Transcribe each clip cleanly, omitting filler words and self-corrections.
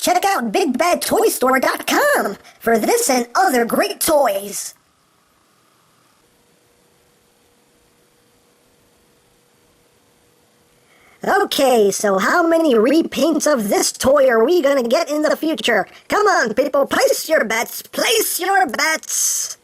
check out BigBadToyStore.com for this and other great toys. Okay, so how many repaints of this toy are we gonna get in the future? Come on, people, place your bets! Place your bets!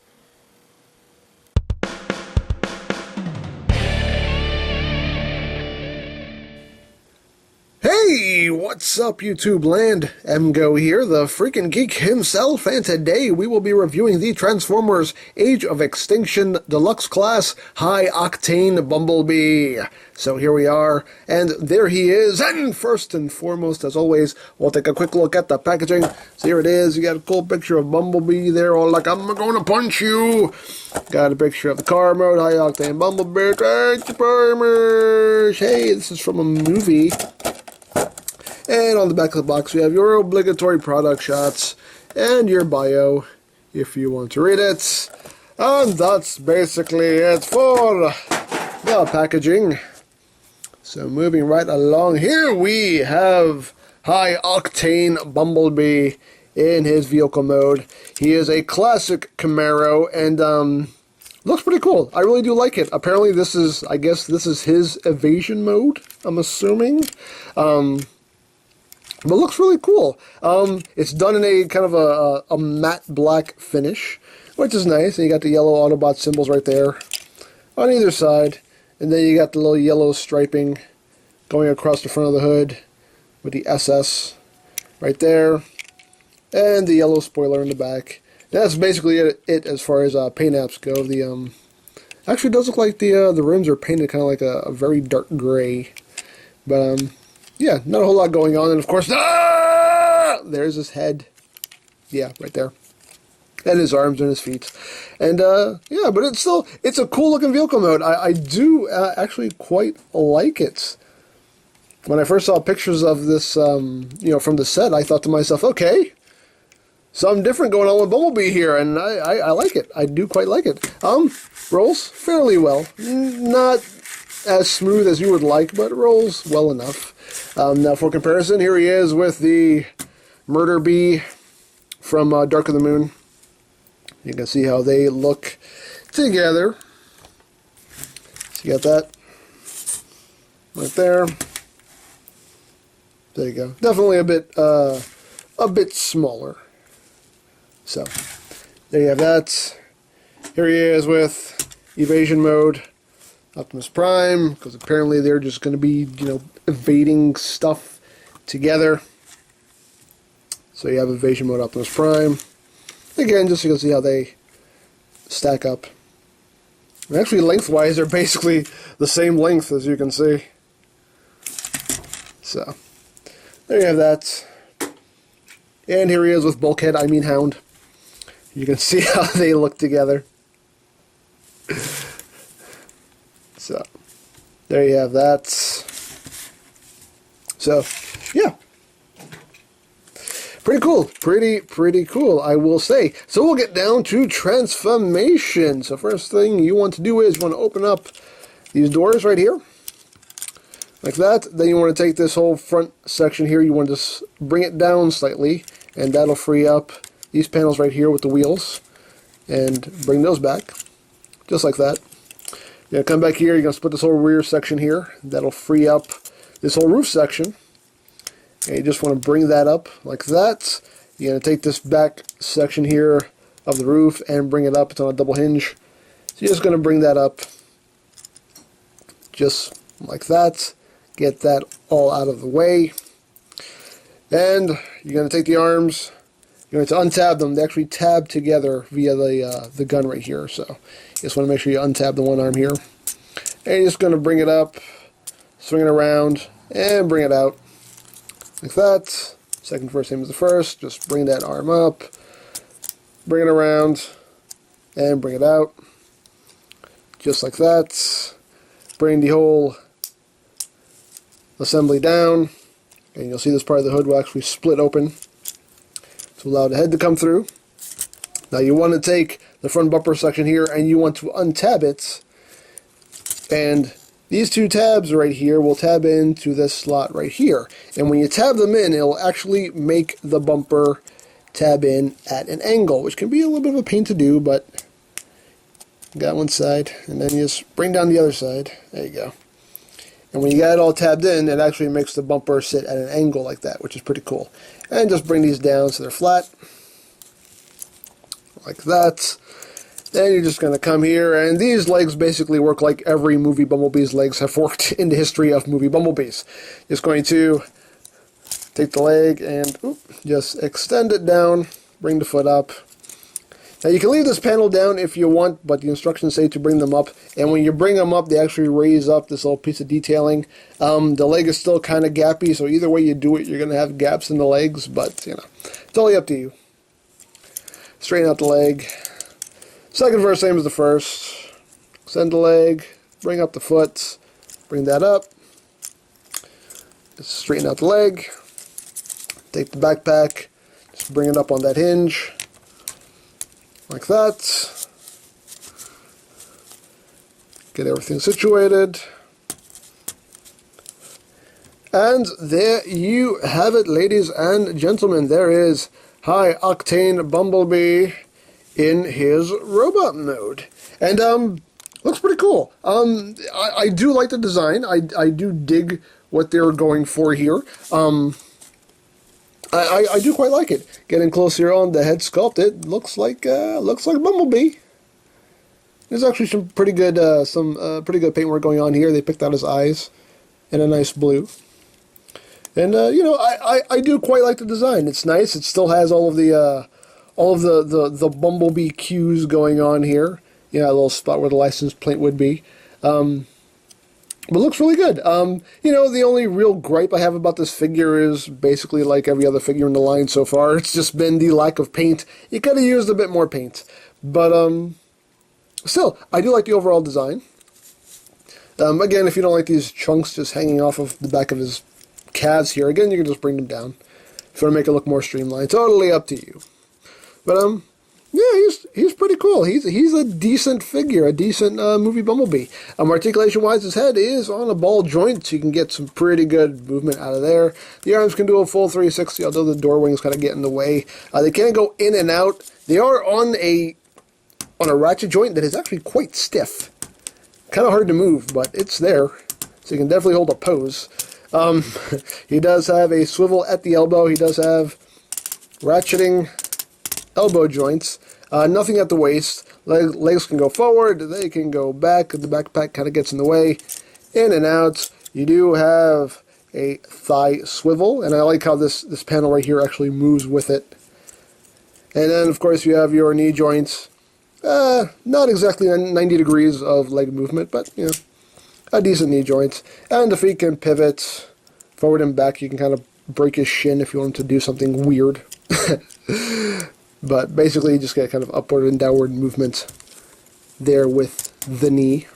Hey, what's up, YouTube land? EmGo here, the freaking geek himself, and today we will be reviewing the Transformers Age of Extinction Deluxe Class High Octane Bumblebee. So here we are, and there he is, and first and foremost, as always, we'll take a quick look at the packaging. So here it is, you got a cool picture of Bumblebee there, all like, I'm gonna punch you! Got a picture of the car mode, High Octane Bumblebee, Transformers! Hey, this is from a movie. And on the back of the box, we have your obligatory product shots and your bio, if you want to read it. And that's basically it for the packaging. So moving right along, here we have High Octane Bumblebee in his vehicle mode. He is a classic Camaro, and looks pretty cool. I really do like it. Apparently this is, I guess this is his evasion mode, I'm assuming. But it looks really cool. It's done in a kind of a matte black finish, which is nice. And you got the yellow Autobot symbols right there on either side. And then you got the little yellow striping going across the front of the hood with the SS right there. And the yellow spoiler in the back. That's basically it as far as paint apps go. The actually, it does look like the rims are painted kind of like a very dark gray. But yeah, not a whole lot going on, and of course, there's his head. Yeah, right there. And his arms and his feet. And, yeah, but it's a cool looking vehicle mode. I do actually quite like it. When I first saw pictures of this, you know, from the set, I thought to myself, okay, something different going on with Bumblebee here, and I like it. I do quite like it. Rolls fairly well. Not as smooth as you would like, but rolls well enough. Now, for comparison, here he is with the Murder Bee from Dark of the Moon. You can see how they look together. So you got that right there. There you go. Definitely a bit smaller. So there you have that. Here he is with evasion mode. Optimus Prime, because apparently they're just going to be, you know, evading stuff together. So you have evasion mode Optimus Prime. Again, just so you can see how they stack up. And actually, lengthwise, they're basically the same length, as you can see. So, there you have that. And here he is with Bulkhead, I mean Hound. You can see how they look together. So, there you have that. So, yeah. Pretty cool. Pretty cool, I will say. So, we'll get down to transformation. So, first thing you want to do is you want to open up these doors right here. Like that. Then you want to take this whole front section here. You want to just bring it down slightly. And that'll free up these panels right here with the wheels. And bring those back. Just like that. You're going to come back here, you're going to split this whole rear section here. That'll free up this whole roof section. And you just want to bring that up like that. You're going to take this back section here of the roof and bring it up. It's on a double hinge. So you're just going to bring that up just like that. Get that all out of the way. And you're going to take the arms. You're going to untab them. They actually tab together via the gun right here. So you just want to make sure you untab the one arm here. And you're just going to bring it up, swing it around, and bring it out. Like that. Second first, same as the first. Just bring that arm up, bring it around, and bring it out. Just like that. Bring the whole assembly down. And you'll see this part of the hood will actually split open to allow the head to come through. Now you want to take the front bumper section here and you want to untab it and these two tabs right here will tab into this slot right here. And when you tab them in, it'll actually make the bumper tab in at an angle, which can be a little bit of a pain to do, but you got one side, and then you just bring down the other side. There you go. And when you got it all tabbed in, it actually makes the bumper sit at an angle like that, which is pretty cool. And just bring these down so they're flat, like that. Then you're just going to come here, and these legs basically work like every movie Bumblebee's legs have worked in the history of movie Bumblebees. Just going to take the leg and just extend it down, bring the foot up. Now you can leave this panel down if you want, but the instructions say to bring them up. And when you bring them up, they actually raise up this little piece of detailing. The leg is still kind of gappy, so either way you do it, you're going to have gaps in the legs, but you know, it's totally up to you. Straighten out the leg. Second verse, same as the first. Extend the leg, bring up the foot, bring that up. Just straighten out the leg. Take the backpack, just bring it up on that hinge, like that. Get everything situated. And there you have it, ladies and gentlemen. There is High Octane Bumblebee in his robot mode. And looks pretty cool. I do like the design. I do dig what they're going for here. I do quite like it. Getting closer on the head sculpt, it looks like Bumblebee. There's actually some pretty good paintwork going on here. They picked out his eyes in a nice blue. And you know, I do quite like the design. It's nice. It still has all of the Bumblebee cues going on here. You know, a little spot where the license plate would be. But it looks really good. You know, the only real gripe I have about this figure is basically like every other figure in the line so far. It's just been the lack of paint. You could have used a bit more paint. But still, I do like the overall design. Again, if you don't like these chunks just hanging off of the back of his calves here, again, you can just bring them down. If you want to make it look more streamlined, totally up to you. But yeah, he's pretty cool. He's a decent figure, a decent movie Bumblebee. Articulation-wise, his head is on a ball joint, so you can get some pretty good movement out of there. The arms can do a full 360, although the door wings kind of get in the way. They can go in and out. They are on a ratchet joint that is actually quite stiff. Kind of hard to move, but it's there, so you can definitely hold a pose. He does have a swivel at the elbow. He does have ratcheting elbow joints. Nothing at the waist. Legs can go forward. They can go back. The backpack kind of gets in the way. In and out. You do have a thigh swivel, and I like how this panel right here actually moves with it. And then, of course, you have your knee joints. Not exactly 90 degrees of leg movement, but, you know, a decent knee joint. And the feet can pivot forward and back. You can kind of break his shin if you want him to do something weird. But basically, you just get kind of upward and downward movement there with the knee.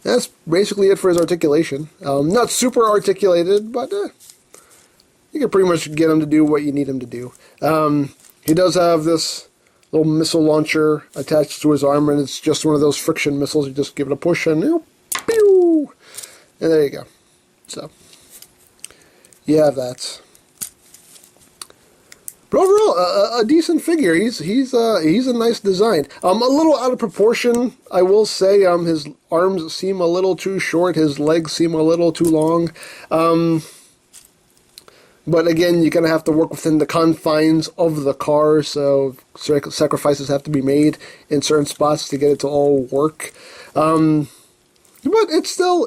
That's basically it for his articulation. Not super articulated, but you can pretty much get him to do what you need him to do. He does have this little missile launcher attached to his arm, and it's just one of those friction missiles. You just give it a push, and pew! And there you go. So, you have that. But overall, a decent figure. He's a nice design. A little out of proportion, I will say. His arms seem a little too short. His legs seem a little too long. But again, you're going to have to work within the confines of the car, so sacrifices have to be made in certain spots to get it to all work. But it still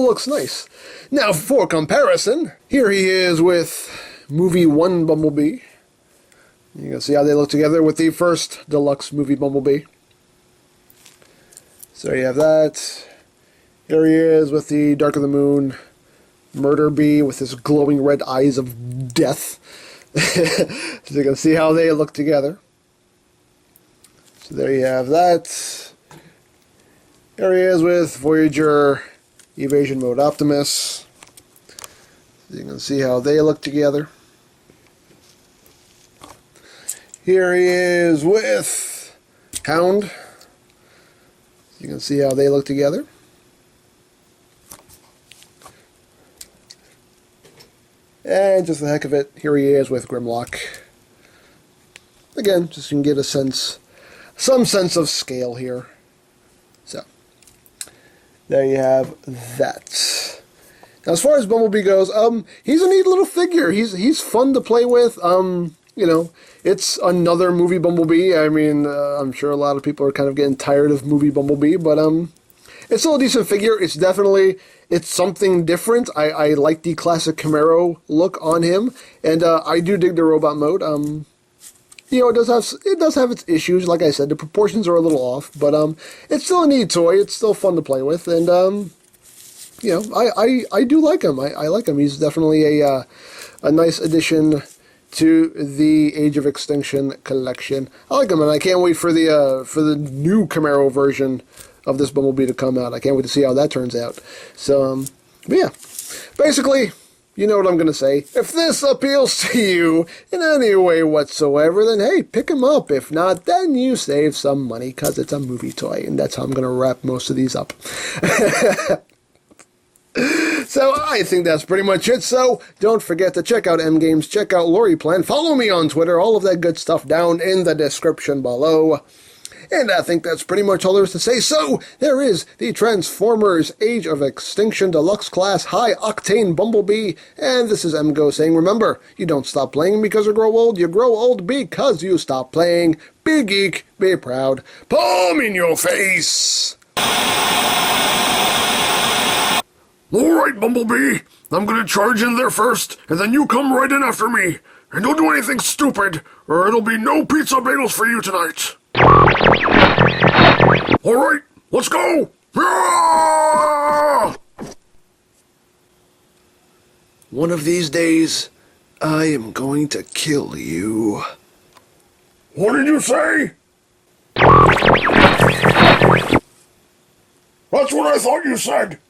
looks nice. Now, for comparison, here he is with Movie 1 Bumblebee. You can see how they look together with the first Deluxe movie Bumblebee. So you have that. Here he is with the Dark of the Moon Murder Bee with his glowing red eyes of death. So you can see how they look together. So there you have that. Here he is with Voyager Evasion Mode Optimus. So you can see how they look together. Here he is with Hound. You can see how they look together. And just the heck of it, here he is with Grimlock. Again, just so you can get a sense, some sense of scale here. So, there you have that. Now, as far as Bumblebee goes, he's a neat little figure. He's fun to play with. You know, it's another movie Bumblebee. I mean, I'm sure a lot of people are kind of getting tired of movie Bumblebee, but it's still a decent figure. It's something different. I like the classic Camaro look on him, and I do dig the robot mode. You know, it does have its issues. Like I said, the proportions are a little off, but it's still a neat toy. It's still fun to play with, and you know, I do like him. I like him. He's definitely a nice addition to the Age of Extinction collection. I like him, and I can't wait for the new Camaro version of this Bumblebee to come out. I can't wait to see how that turns out. So, but yeah, basically, you know what I'm going to say. If this appeals to you in any way whatsoever, then hey, pick him up. If not, then you save some money, because it's a movie toy, and that's how I'm going to wrap most of these up. So I think that's pretty much it. So don't forget to check out EmGames, check out LoriPlan, follow me on Twitter, all of that good stuff down in the description below. And I think that's pretty much all there is to say. So there is the Transformers Age of Extinction Deluxe Class High Octane Bumblebee. And this is EmGo saying, remember, you don't stop playing because you grow old. You grow old because you stop playing. Be geek, be proud. Palm in your face. Alright, Bumblebee, I'm gonna charge in there first, and then you come right in after me. And don't do anything stupid, or it'll be no pizza bagels for you tonight. Alright, let's go! One of these days, I am going to kill you. What did you say? That's what I thought you said.